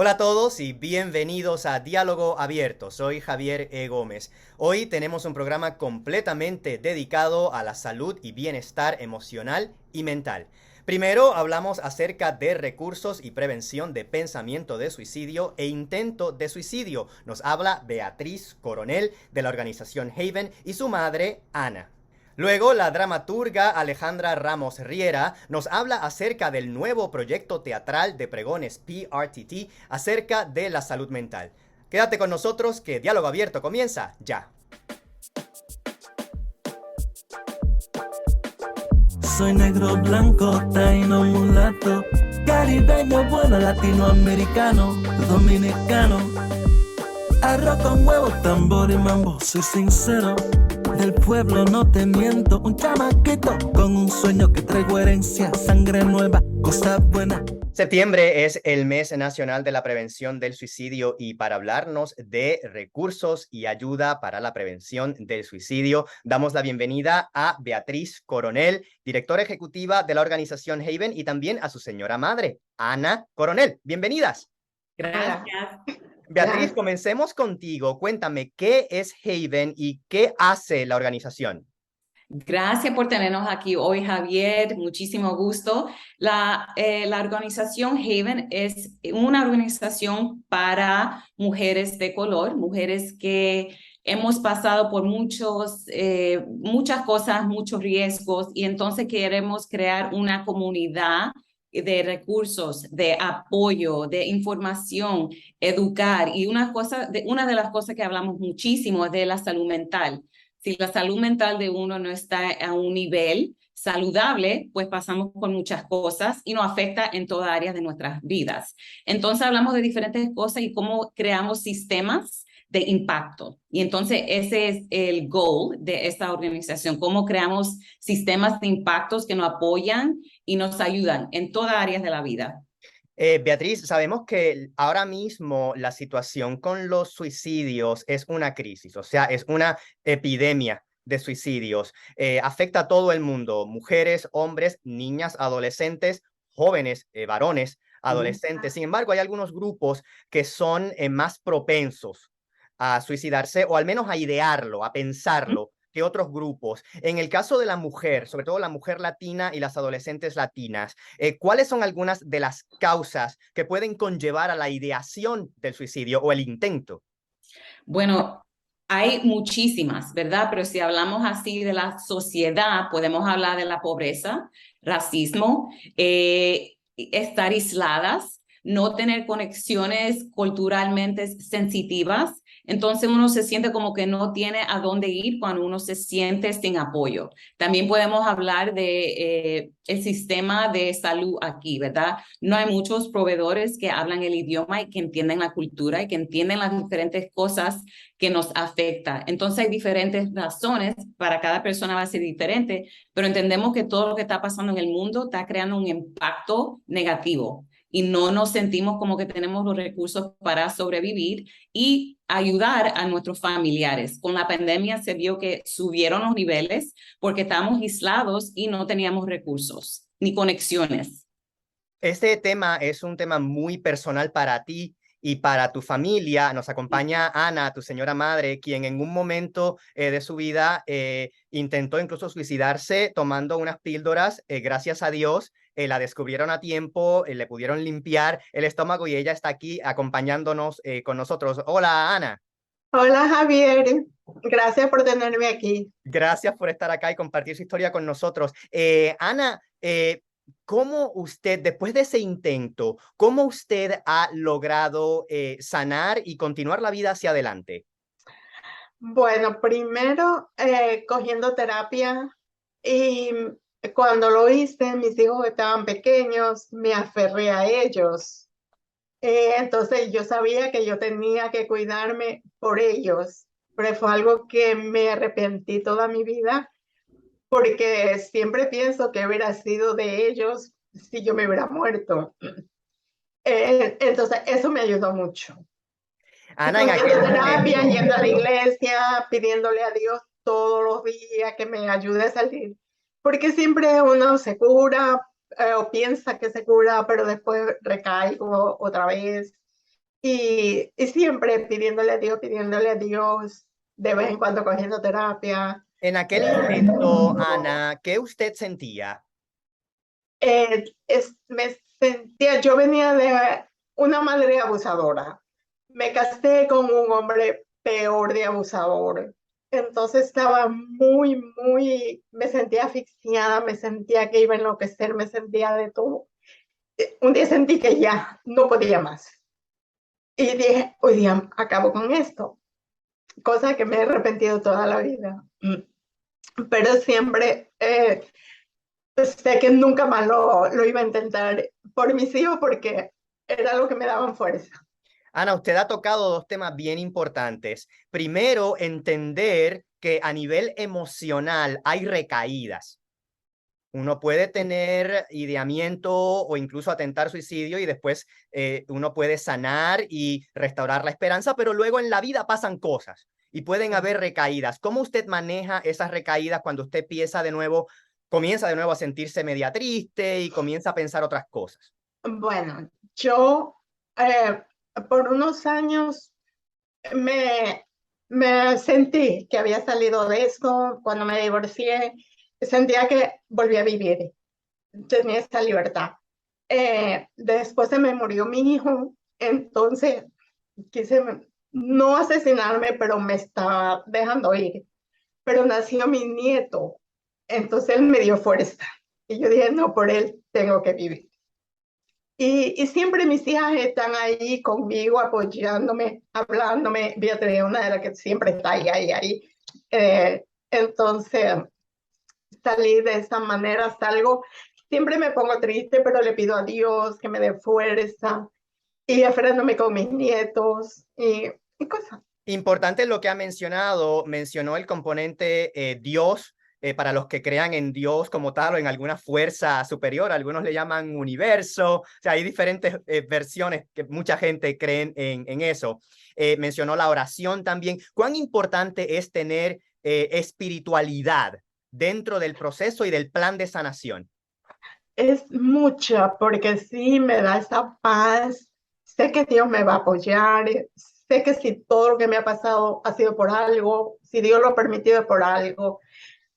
Hola a todos y bienvenidos a Diálogo Abierto. Soy Javier E. Gómez. Hoy tenemos un programa completamente dedicado a la salud y bienestar emocional y mental. Primero hablamos acerca de recursos y prevención de pensamiento de suicidio e intento de suicidio. Nos habla Beatriz Coronel de la organización Haven y su madre Ana. Luego, la dramaturga Alejandra Ramos Riera nos habla acerca del nuevo proyecto teatral de pregones PRTT acerca de la salud mental. Quédate con nosotros que Diálogo Abierto comienza ya. Soy negro, blanco, taíno, mulato, caribeño, bueno, latinoamericano, dominicano. Arroz con huevo, tambor y mambo, soy sincero. Del pueblo no te miento, un chamaquito con un sueño que traigo herencia, sangre nueva, cosas buenas. Septiembre es el mes nacional de la prevención del suicidio y para hablarnos de recursos y ayuda para la prevención del suicidio, damos la bienvenida a Beatriz Coronel, directora ejecutiva de la organización Haven y también a su señora madre, Ana Coronel. Bienvenidas. Gracias. Beatriz, comencemos contigo. Cuéntame, ¿qué es Haven y qué hace la organización? Gracias por tenernos aquí hoy, Javier. Muchísimo gusto. La organización Haven es una organización para mujeres de color, mujeres que hemos pasado por muchas cosas, muchos riesgos, y entonces queremos crear una comunidad de recursos, de apoyo, de información, educar. Y una de las cosas que hablamos muchísimo es de la salud mental. Si la salud mental de uno no está a un nivel saludable, pues pasamos por muchas cosas y nos afecta en todas áreas de nuestras vidas. Entonces hablamos de diferentes cosas y cómo creamos sistemas de impacto. Y entonces ese es el goal de esta organización, cómo creamos sistemas de impactos que nos apoyan y nos ayudan en todas áreas de la vida. Beatriz, sabemos que ahora mismo la situación con los suicidios es una crisis, o sea, es una epidemia de suicidios. Afecta a todo el mundo, mujeres, hombres, niñas, adolescentes, jóvenes, varones, adolescentes. Sin embargo, hay algunos grupos que son más propensos a suicidarse o al menos a idearlo, a pensarlo que otros grupos. En el caso de la mujer, sobre todo la mujer latina y las adolescentes latinas, ¿cuáles son algunas de las causas que pueden conllevar a la ideación del suicidio o el intento? Bueno, hay muchísimas, ¿verdad? Pero si hablamos así de la sociedad, podemos hablar de la pobreza, racismo, estar aisladas, no tener conexiones culturalmente sensitivas. Entonces uno se siente como que no tiene a dónde ir cuando uno se siente sin apoyo. También podemos hablar de el sistema de salud aquí, ¿verdad? No hay muchos proveedores que hablan el idioma y que entienden la cultura y que entienden las diferentes cosas que nos afecta. Entonces hay diferentes razones, para cada persona va a ser diferente, pero entendemos que todo lo que está pasando en el mundo está creando un impacto negativo y no nos sentimos como que tenemos los recursos para sobrevivir y ayudar a nuestros familiares. Con la pandemia se vio que subieron los niveles porque estábamos aislados y no teníamos recursos ni conexiones. Este tema es un tema muy personal para ti y para tu familia. Nos acompaña Ana, tu señora madre, quien en un momento de su vida intentó incluso suicidarse tomando unas píldoras. Gracias a Dios, la descubrieron a tiempo, le pudieron limpiar el estómago y ella está aquí acompañándonos con nosotros. Hola, Ana. Hola Javier, gracias por tenerme aquí. Gracias por estar acá y compartir su historia con nosotros. Ana, ¿cómo usted, después de ese intento, cómo usted ha logrado sanar y continuar la vida hacia adelante? Bueno, primero cogiendo terapia y cuando lo hice, mis hijos estaban pequeños, me aferré a ellos. Entonces yo sabía que yo tenía que cuidarme por ellos, pero fue algo que me arrepentí toda mi vida porque siempre pienso que hubiera sido de ellos si yo me hubiera muerto. Entonces eso me ayudó mucho. Ana, en Cogiendo aquel terapia, momento, yendo a la iglesia, pidiéndole a Dios todos los días que me ayude a salir. Porque siempre uno se cura o piensa que se cura, pero después recaigo otra vez. y siempre pidiéndole a Dios, de vez en cuando cogiendo terapia. En aquel momento, Ana, ¿qué usted sentía? Me sentía, yo venía de una madre abusadora. Me casé con un hombre peor de abusador. Entonces estaba me sentía asfixiada, me sentía que iba a enloquecer, me sentía de todo. Un día sentí que ya no podía más. Y dije, hoy día acabo con esto. Cosa que me he arrepentido toda la vida. Pero siempre sé que nunca más lo iba a intentar por mis hijos porque era lo que me daban fuerza. Ana, usted ha tocado dos temas bien importantes. Primero, entender que a nivel emocional hay recaídas. Uno puede tener ideamiento o incluso atentar suicidio y después uno puede sanar y restaurar la esperanza, pero luego en la vida pasan cosas y pueden haber recaídas. ¿Cómo usted maneja esas recaídas cuando usted comienza de nuevo a sentirse media triste y comienza a pensar otras cosas? Bueno, yo por unos años me, me sentí que había salido de esto. Cuando me divorcié, sentía que volví a vivir, tenía esta libertad. Después se me murió mi hijo, entonces quise no asesinarme, pero me estaba dejando ir. Pero nació mi nieto, entonces él me dio fuerza. Y yo dije, no, por él tengo que vivir. Y siempre mis hijas están ahí conmigo, apoyándome, hablándome. Beatriz es una de las que siempre está ahí. Entonces, salí de esa manera, salgo. Siempre me pongo triste, pero le pido a Dios que me dé fuerza. Y aferrándome con mis nietos y cosas. Importante lo que ha mencionado, mencionó el componente Dios, para los que crean en Dios como tal o en alguna fuerza superior, algunos le llaman universo, o sea, hay diferentes versiones que mucha gente cree en eso. Mencionó la oración también. ¿Cuán importante es tener espiritualidad dentro del proceso y del plan de sanación? Es mucha, porque sí me da esa paz. Sé que Dios me va a apoyar. Sé que si todo lo que me ha pasado ha sido por algo, si Dios lo ha permitido por algo,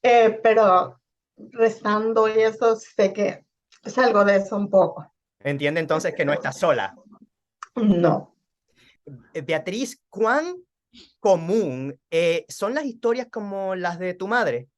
pero rezando y eso, sé que salgo de eso un poco. Entiende entonces que no está sola. No. Beatriz, ¿cuán común son las historias como las de tu madre?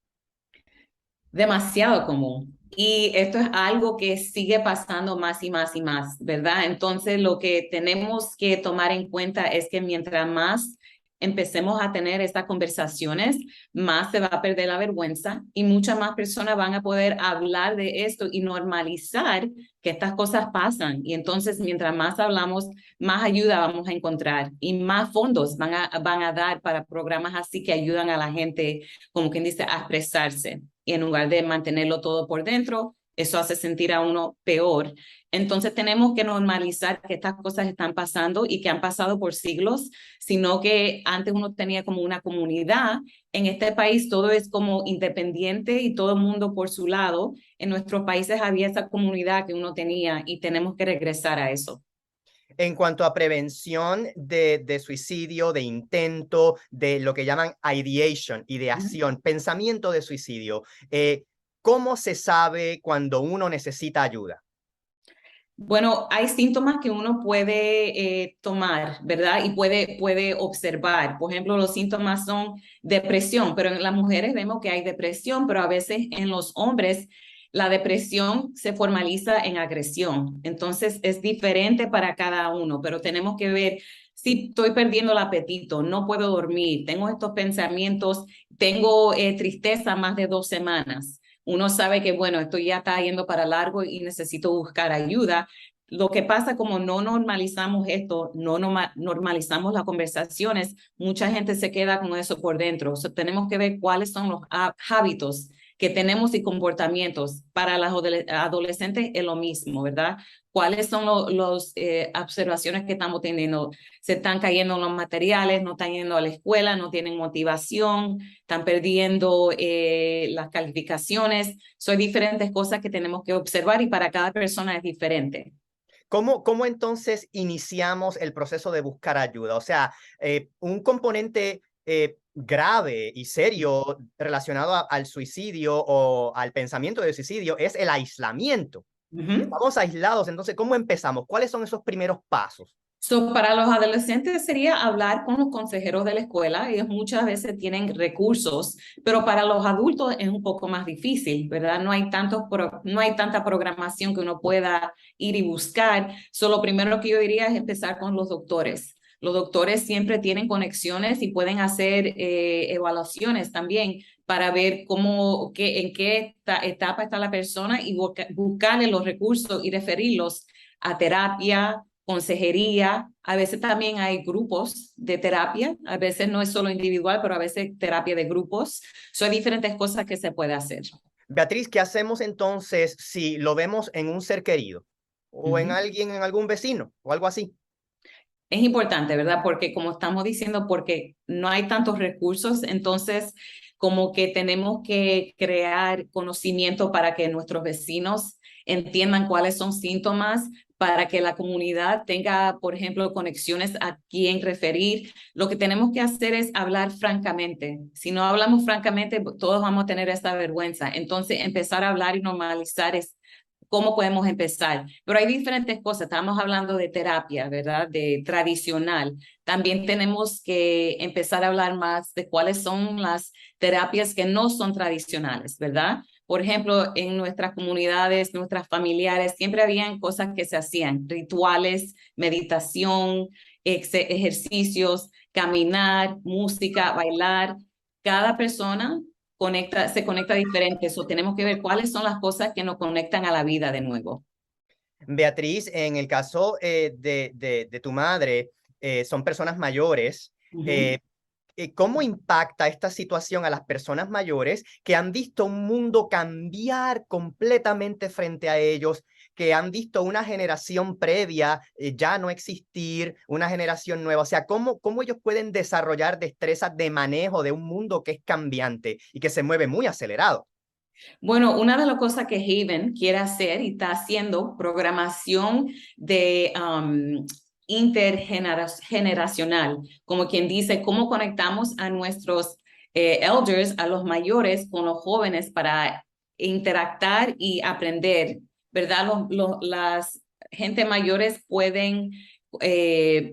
Demasiado común. Y esto es algo que sigue pasando más y más y más, ¿verdad? Entonces, lo que tenemos que tomar en cuenta es que mientras más empecemos a tener estas conversaciones, más se va a perder la vergüenza y muchas más personas van a poder hablar de esto y normalizar que estas cosas pasan. Y entonces, mientras más hablamos, más ayuda vamos a encontrar y más fondos van a dar para programas así que ayudan a la gente, como quien dice, a expresarse. Y en lugar de mantenerlo todo por dentro, eso hace sentir a uno peor. Entonces tenemos que normalizar que estas cosas están pasando y que han pasado por siglos, sino que antes uno tenía como una comunidad. En este país todo es como independiente y todo el mundo por su lado. En nuestros países había esa comunidad que uno tenía y tenemos que regresar a eso. En cuanto a prevención de suicidio, de intento, de lo que llaman ideation, ideación, pensamiento de suicidio, ¿cómo se sabe cuando uno necesita ayuda? Bueno, hay síntomas que uno puede tomar, ¿verdad? Y puede observar. Por ejemplo, los síntomas son depresión, pero en las mujeres vemos que hay depresión, pero a veces en los hombres la depresión se formaliza en agresión. Entonces es diferente para cada uno, pero tenemos que ver si estoy perdiendo el apetito, no puedo dormir, tengo estos pensamientos, tengo tristeza más de 2 semanas. Uno sabe que, bueno, esto ya está yendo para largo y necesito buscar ayuda. Lo que pasa, como no normalizamos esto, no normalizamos las conversaciones, mucha gente se queda con eso por dentro. O sea, tenemos que ver cuáles son los hábitos que tenemos y comportamientos. Para las adolescentes es lo mismo, ¿verdad? ¿Cuáles son los observaciones que estamos teniendo? Se están cayendo los materiales, no están yendo a la escuela, no tienen motivación, están perdiendo las calificaciones. Son diferentes cosas que tenemos que observar y para cada persona es diferente. ¿cómo entonces iniciamos el proceso de buscar ayuda? O sea, un componente grave y serio relacionado al suicidio o al pensamiento de suicidio es el aislamiento. Ujú. Estamos aislados, entonces, ¿cómo empezamos? ¿Cuáles son esos primeros pasos? Para los adolescentes sería hablar con los consejeros de la escuela. Ellos muchas veces tienen recursos, pero para los adultos es un poco más difícil, ¿verdad? No hay tanta programación que uno pueda ir y buscar. Lo primero que yo diría es empezar con los doctores. Los doctores siempre tienen conexiones y pueden hacer evaluaciones también para ver en qué etapa está la persona y buscarle los recursos y referirlos a terapia, consejería. A veces también hay grupos de terapia, a veces no es solo individual, pero a veces terapia de grupos. Hay diferentes cosas que se puede hacer. Beatriz, ¿qué hacemos entonces si lo vemos en un ser querido o en alguien, en algún vecino o algo así? Es importante, ¿verdad? Porque como estamos diciendo, porque no hay tantos recursos, entonces como que tenemos que crear conocimiento para que nuestros vecinos entiendan cuáles son síntomas, para que la comunidad tenga, por ejemplo, conexiones a quién referir. Lo que tenemos que hacer es hablar francamente. Si no hablamos francamente, todos vamos a tener esta vergüenza. Entonces, empezar a hablar y normalizar es cómo podemos empezar. Pero hay diferentes cosas. Estamos hablando de terapia, ¿verdad? De tradicional. También tenemos que empezar a hablar más de cuáles son las terapias que no son tradicionales, ¿verdad? Por ejemplo, en nuestras comunidades, nuestras familiares, siempre habían cosas que se hacían, rituales, meditación, ejercicios, caminar, música, bailar. Cada persona se conecta diferente. Eso tenemos que ver cuáles son las cosas que nos conectan a la vida de nuevo. Beatriz, en el caso de tu madre, son personas mayores. Ujú. ¿Cómo impacta esta situación a las personas mayores que han visto un mundo cambiar completamente frente a ellos, que han visto una generación previa ya no existir, una generación nueva? O sea, ¿cómo ellos pueden desarrollar destrezas de manejo de un mundo que es cambiante y que se mueve muy acelerado? Bueno, una de las cosas que Haven quiere hacer y está haciendo programación de intergeneracional, como quien dice, cómo conectamos a nuestros elders, a los mayores, con los jóvenes para interactuar y aprender, ¿verdad? Las gente mayores pueden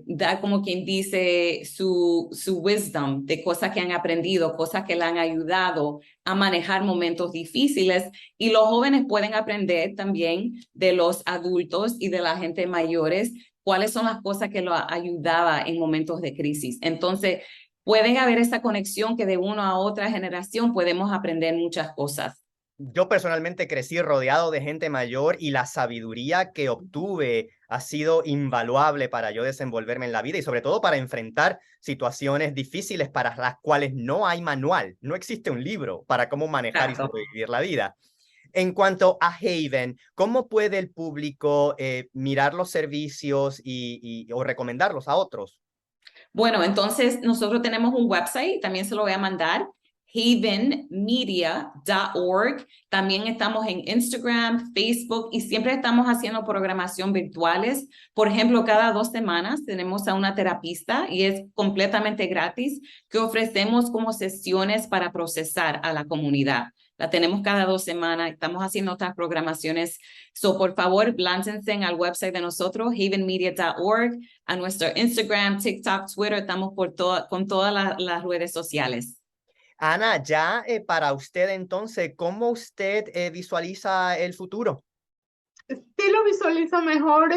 dar como quien dice su wisdom de cosas que han aprendido, cosas que le han ayudado a manejar momentos difíciles, y los jóvenes pueden aprender también de los adultos y de la gente mayores cuáles son las cosas que lo ayudaba en momentos de crisis. Entonces, pueden haber esa conexión que de una a otra generación podemos aprender muchas cosas. Yo personalmente crecí rodeado de gente mayor y la sabiduría que obtuve ha sido invaluable para yo desenvolverme en la vida y sobre todo para enfrentar situaciones difíciles para las cuales no hay manual, no existe un libro para cómo manejar y Exacto. sobrevivir la vida. En cuanto a Haven, ¿cómo puede el público mirar los servicios o recomendarlos a otros? Bueno, entonces nosotros tenemos un website, también se lo voy a mandar, havenmedia.org. También estamos en Instagram, Facebook y siempre estamos haciendo programación virtuales. Por ejemplo, cada 2 semanas tenemos a una terapista y es completamente gratis que ofrecemos como sesiones para procesar a la comunidad. La tenemos cada 2 semanas, estamos haciendo otras programaciones. Por favor, láncense al website de nosotros, havenmedia.org, a nuestro Instagram, TikTok, Twitter, estamos con todas las redes sociales. Ana, ya para usted entonces, ¿cómo usted visualiza el futuro? Sí lo visualizo mejor,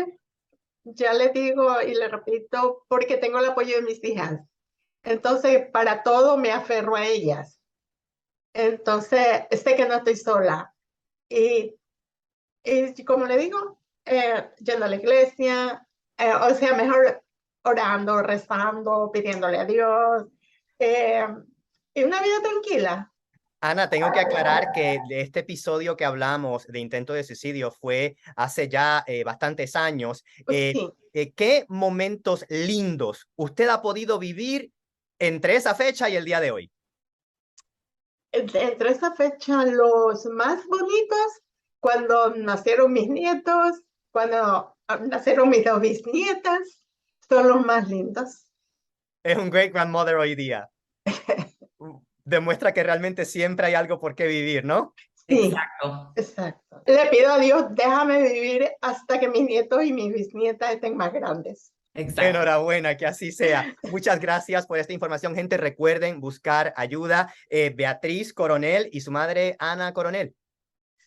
ya le digo y le repito, porque tengo el apoyo de mis hijas. Entonces, para todo me aferro a ellas. Entonces, sé que no estoy sola. Y como le digo, yendo a la iglesia, o sea, mejor orando, rezando, pidiéndole a Dios, y una vida tranquila. Ana, tengo que aclarar que de este episodio que hablamos de intento de suicidio fue hace ya bastantes años. Sí, ¿Qué momentos lindos usted ha podido vivir entre esa fecha y el día de hoy? entre esa fecha, los más bonitos, cuando nacieron mis nietos, cuando nacieron mis dos bisnietas, son los más lindos. Es un great grandmother hoy día. Demuestra que realmente siempre hay algo por qué vivir, ¿no? Sí, Exacto. exacto. Le pido a Dios, déjame vivir hasta que mis nietos y mis bisnietas estén más grandes. Exacto. Enhorabuena, que así sea. Muchas gracias por esta información, gente. Recuerden buscar ayuda. Beatriz Coronel y su madre Ana Coronel.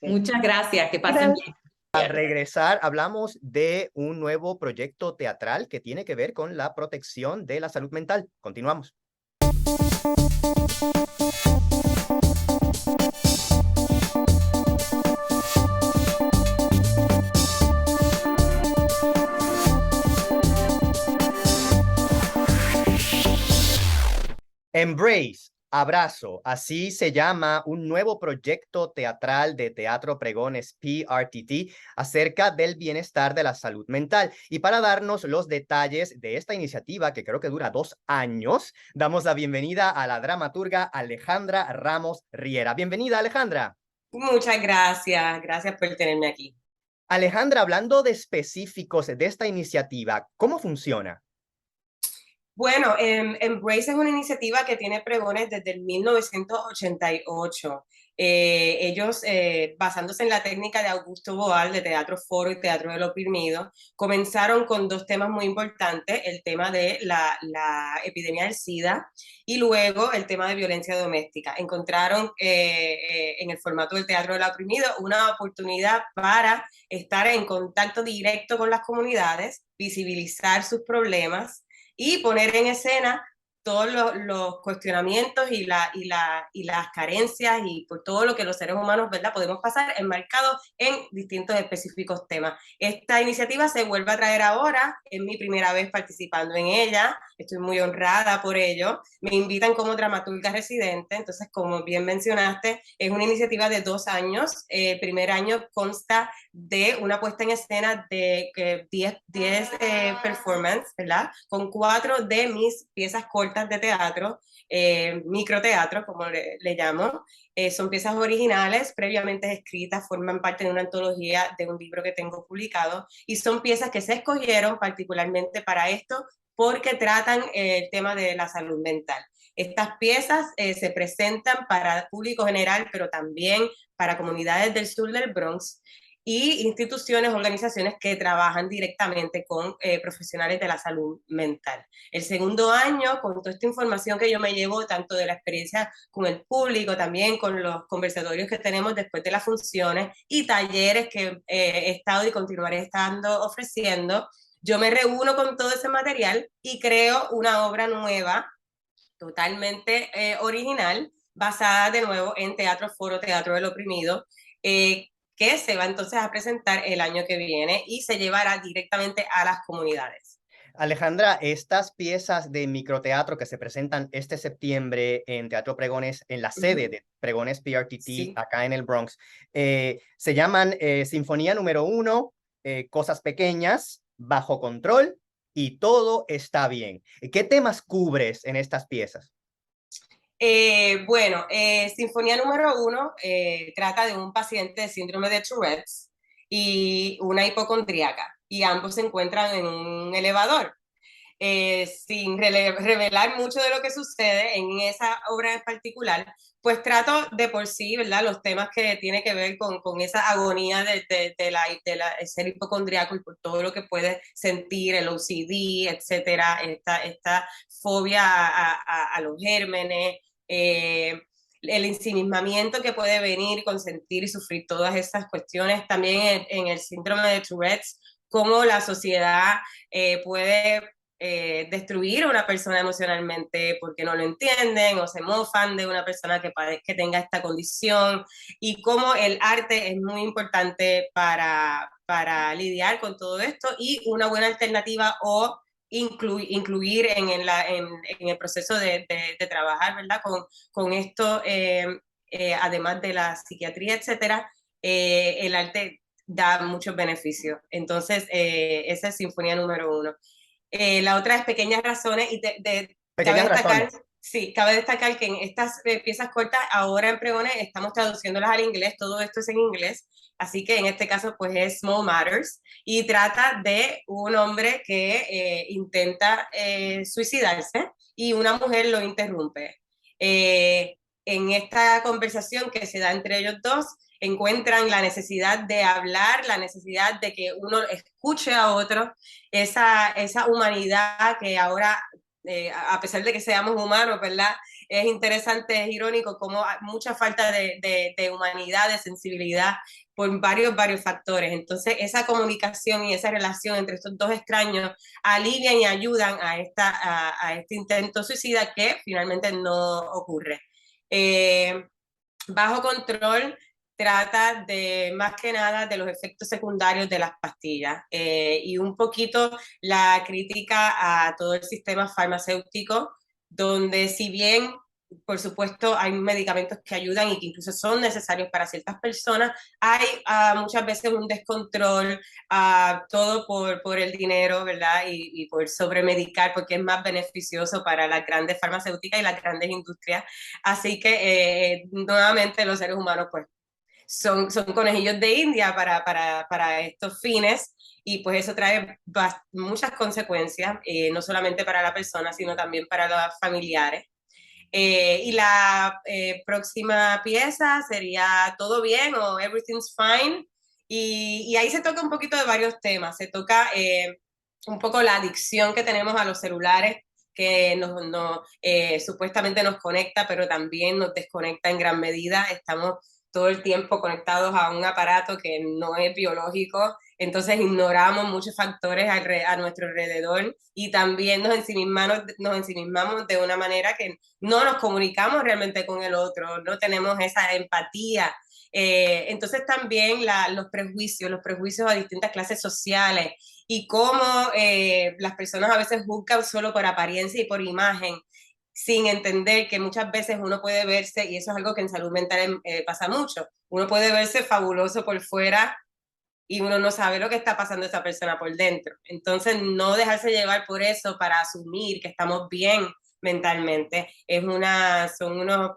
Muchas gracias, que pasen Gracias. bien. Al regresar, hablamos de un nuevo proyecto teatral que tiene que ver con la protección de la salud mental. Continuamos. Embrace, abrazo, así se llama un nuevo proyecto teatral de Teatro Pregones PRTT acerca del bienestar de la salud mental. Y para darnos los detalles de esta iniciativa, que creo que dura 2 años, damos la bienvenida a la dramaturga Alejandra Ramos Riera. Bienvenida, Alejandra. Muchas gracias, gracias por tenerme aquí. Alejandra, hablando de específicos de esta iniciativa, ¿cómo funciona? Bueno, Embrace es una iniciativa que tiene pregones desde el 1988. Ellos, basándose en la técnica de Augusto Boal, de Teatro Foro y Teatro del Oprimido, comenzaron con 2 temas muy importantes, el tema de la epidemia del SIDA y luego el tema de violencia doméstica. Encontraron en el formato del Teatro del Oprimido una oportunidad para estar en contacto directo con las comunidades, visibilizar sus problemas y poner en escena todos los cuestionamientos y las carencias y por todo lo que los seres humanos, ¿verdad?, podemos pasar enmarcados en distintos específicos temas. Esta iniciativa se vuelve a traer ahora, es mi primera vez participando en ella, estoy muy honrada por ello, me invitan como dramaturga residente, entonces como bien mencionaste, es una iniciativa de 2 años, el primer año consta de una puesta en escena de 10 performances, ¿verdad?, con 4 de mis piezas cortas de teatro, microteatro, como le llamo. Son piezas originales, previamente escritas, forman parte de una antología de un libro que tengo publicado, y son piezas que se escogieron particularmente para esto, porque tratan el tema de la salud mental. Estas piezas se presentan para público general, pero también para comunidades del sur del Bronx, y instituciones, organizaciones que trabajan directamente con profesionales de la salud mental. El segundo año, con toda esta información que yo me llevo, tanto de la experiencia con el público, también con los conversatorios que tenemos después de las funciones y talleres que he estado y continuaré estando ofreciendo, yo me reúno con todo ese material y creo una obra nueva, totalmente original, basada de nuevo en Teatro Foro, Teatro del Oprimido, que se va entonces a presentar el año que viene y se llevará directamente a las comunidades. Alejandra, estas piezas de microteatro que se presentan este septiembre en Teatro Pregones, en la sede de Pregones PRTT, Sí. acá en el Bronx, se llaman Sinfonía número 1, Cosas Pequeñas, Bajo Control y Todo está bien. ¿Qué temas cubres en estas piezas? Bueno, Sinfonía número 1 trata de un paciente de síndrome de Tourette's y una hipocondríaca, y ambos se encuentran en un elevador. Sin revelar mucho de lo que sucede en esa obra en particular, pues trato de por sí, ¿verdad?, los temas que tiene que ver con esa agonía de ser hipocondriaco y por todo lo que puede sentir, el OCD, etcétera, esta fobia a los gérmenes, el ensimismamiento que puede venir con sentir y sufrir todas esas cuestiones, también en el síndrome de Tourette's, cómo la sociedad puede destruir a una persona emocionalmente porque no lo entienden o se mofan de una persona que tenga esta condición, y cómo el arte es muy importante para lidiar con todo esto, y una buena alternativa o incluir en el proceso de trabajar, ¿verdad?, con esto, además de la psiquiatría, etcétera, el arte da muchos beneficios. Entonces, esa es Sinfonía número 1. La otra es Pequeñas Razones, y Pequeñas cabe destacar, Razones. Sí, cabe destacar que en estas piezas cortas, ahora en Pregones, estamos traduciéndolas al inglés, todo esto es en inglés, así que en este caso pues es Small Matters, y trata de un hombre que intenta suicidarse y una mujer lo interrumpe. En esta conversación que se da entre ellos dos, encuentran la necesidad de hablar, la necesidad de que uno escuche a otro, esa humanidad que ahora a pesar de que seamos humanos, ¿verdad? Es interesante, es irónico como hay mucha falta de humanidad, de sensibilidad por varios factores. Entonces, esa comunicación y esa relación entre estos dos extraños alivian y ayudan a este intento suicida que finalmente no ocurre. Bajo control trata de más que nada de los efectos secundarios de las pastillas y un poquito la crítica a todo el sistema farmacéutico, donde si bien por supuesto hay medicamentos que ayudan y que incluso son necesarios para ciertas personas, hay muchas veces un descontrol, todo por el dinero, ¿verdad? Y por sobremedicar, porque es más beneficioso para las grandes farmacéuticas y las grandes industrias. Así que nuevamente los seres humanos pues son conejillos de India para estos fines y pues eso trae muchas consecuencias, no solamente para la persona, sino también para los familiares. Y la próxima pieza sería Todo bien o Everything's Fine. Y ahí se toca un poquito de varios temas. Se toca un poco la adicción que tenemos a los celulares, que supuestamente nos conecta, pero también nos desconecta en gran medida. Estamos todo el tiempo conectados a un aparato que no es biológico, entonces ignoramos muchos factores a nuestro alrededor y también nos ensimismamos de una manera que no nos comunicamos realmente con el otro, no tenemos esa empatía. Entonces también los prejuicios a distintas clases sociales y cómo las personas a veces juzgan solo por apariencia y por imagen, sin entender que muchas veces uno puede verse, y eso es algo que en salud mental pasa mucho, uno puede verse fabuloso por fuera y uno no sabe lo que está pasando esa persona por dentro. Entonces, no dejarse llevar por eso para asumir que estamos bien mentalmente. Son unos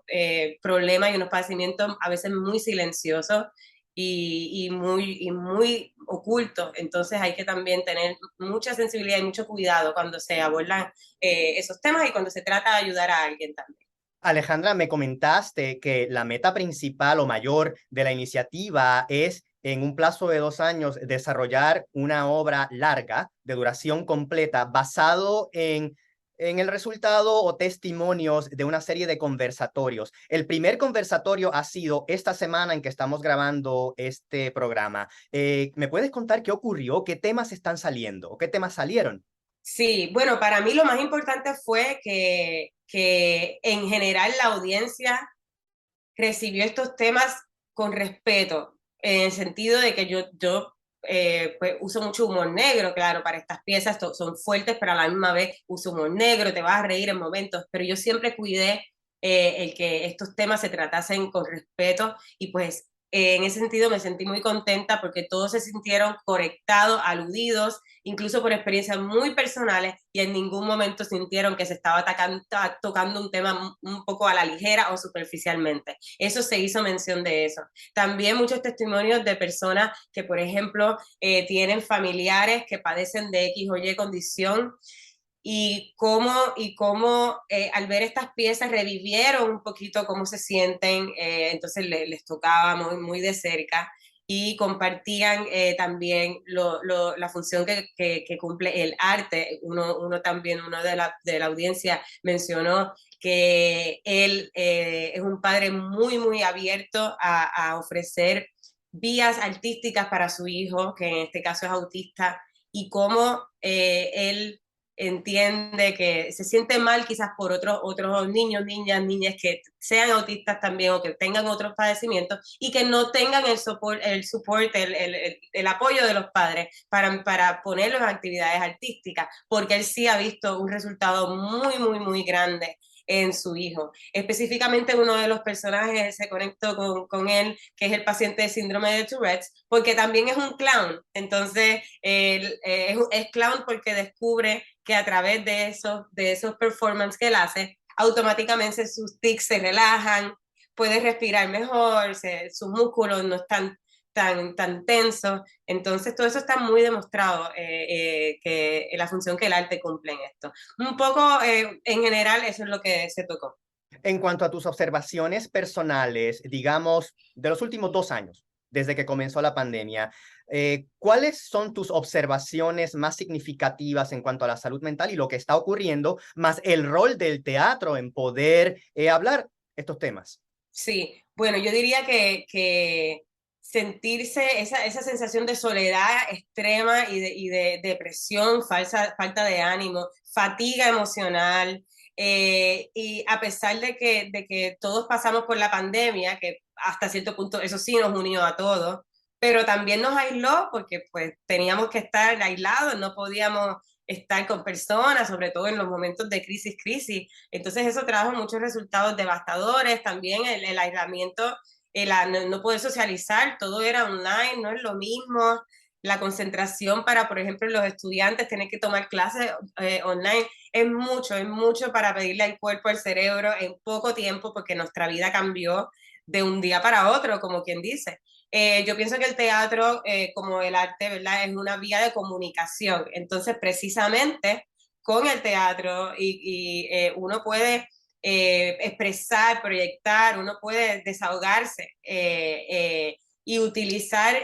problemas y unos padecimientos a veces muy silenciosos muy ocultos. Entonces, hay que también tener mucha sensibilidad y mucho cuidado cuando se abordan esos temas y cuando se trata de ayudar a alguien también. Alejandra, me comentaste que la meta principal o mayor de la iniciativa es, en un plazo de 2 años, desarrollar una obra larga de duración completa basado en el resultado o testimonios de una serie de conversatorios. El primer conversatorio ha sido esta semana en que estamos grabando este programa. ¿Me puedes contar qué ocurrió? ¿Qué temas están saliendo? ¿O qué temas salieron? Sí, bueno, para mí lo más importante fue que en general la audiencia recibió estos temas con respeto, en el sentido de que yo pues uso mucho humor negro, claro, para estas piezas son fuertes, pero a la misma vez uso humor negro, te vas a reír en momentos, pero yo siempre cuidé el que estos temas se tratasen con respeto y pues en ese sentido me sentí muy contenta porque todos se sintieron conectados, aludidos, incluso por experiencias muy personales y en ningún momento sintieron que se estaba tocando un tema un poco a la ligera o superficialmente. Eso se hizo mención de eso. También muchos testimonios de personas que, por ejemplo, tienen familiares que padecen de X o Y condición y cómo al ver estas piezas revivieron un poquito cómo se sienten, entonces les tocaba muy de cerca y compartían también la función que cumple el arte. Uno de la audiencia mencionó que él es un padre muy abierto a ofrecer vías artísticas para su hijo, que en este caso es autista, y cómo él entiende que se siente mal quizás por otros niños, niñas que sean autistas también o que tengan otros padecimientos y que no tengan el soporte, el apoyo de los padres para ponerlos en actividades artísticas, porque él sí ha visto un resultado muy grande en su hijo. Específicamente uno de los personajes se conectó con él, que es el paciente de síndrome de Tourette, porque también es un clown. Entonces, él es clown porque descubre que a través de esos performances que él hace, automáticamente sus tics se relajan, puede respirar mejor, sus músculos no están tan tensos. Entonces, todo eso está muy demostrado, que la función que el arte cumple en esto. Un poco, en general, eso es lo que se tocó. En cuanto a tus observaciones personales, digamos, de los últimos 2 años, desde que comenzó la pandemia, ¿cuáles son tus observaciones más significativas en cuanto a la salud mental y lo que está ocurriendo, más el rol del teatro en poder hablar estos temas? Sí, bueno, yo diría que sentirse esa sensación de soledad extrema y de depresión, falta de ánimo, fatiga emocional, y a pesar de que todos pasamos por la pandemia, que hasta cierto punto eso sí nos unió a todos, pero también nos aisló porque pues teníamos que estar aislados, no podíamos estar con personas, sobre todo en los momentos de crisis. Entonces eso trajo muchos resultados devastadores, también el aislamiento, no poder socializar, todo era online, no es lo mismo, la concentración para, por ejemplo, los estudiantes tener que tomar clases online, es mucho para pedirle al cuerpo, al cerebro en poco tiempo, porque nuestra vida cambió de un día para otro, como quien dice. Yo pienso que el teatro, como el arte, ¿verdad? Es una vía de comunicación. Entonces, precisamente con el teatro uno puede expresar, proyectar, uno puede desahogarse y utilizar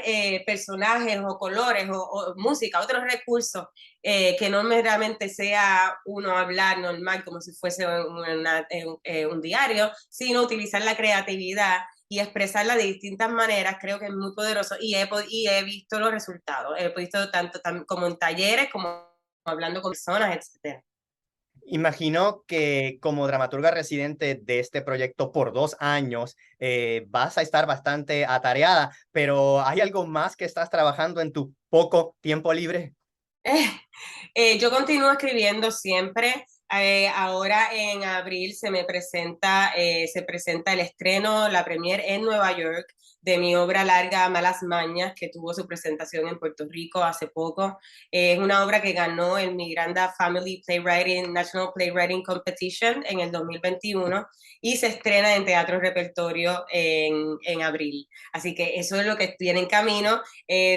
personajes o colores o música, otros recursos que no meramente sea uno hablar normal como si fuese un diario, sino utilizar la creatividad y expresarla de distintas maneras. Creo que es muy poderoso y he visto los resultados. He visto tanto como en talleres como hablando con personas, etc. Imagino que como dramaturga residente de este proyecto por 2 años, vas a estar bastante atareada, pero ¿hay algo más que estás trabajando en tu poco tiempo libre? Yo continúo escribiendo siempre. Ahora en abril se presenta el estreno, la premiere en Nueva York de mi obra larga Malas Mañas, que tuvo su presentación en Puerto Rico hace poco. Es una obra que ganó el Miranda Family Playwriting National Playwriting Competition en el 2021 y se estrena en Teatro Repertorio en abril. Así que eso es lo que viene en camino.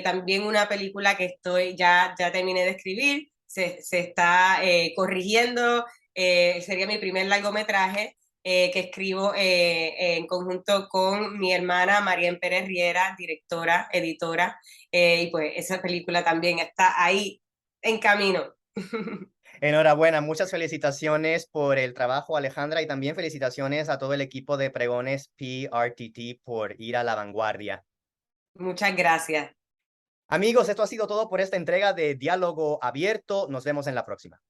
También una película que ya terminé de escribir, se está corrigiendo, sería mi primer largometraje que escribo en conjunto con mi hermana Marién Pérez Riera, directora, editora, y pues esa película también está ahí en camino. Enhorabuena, muchas felicitaciones por el trabajo, Alejandra, y también felicitaciones a todo el equipo de Pregones PRTT por ir a la vanguardia. Muchas gracias. Amigos, esto ha sido todo por esta entrega de Diálogo Abierto. Nos vemos en la próxima.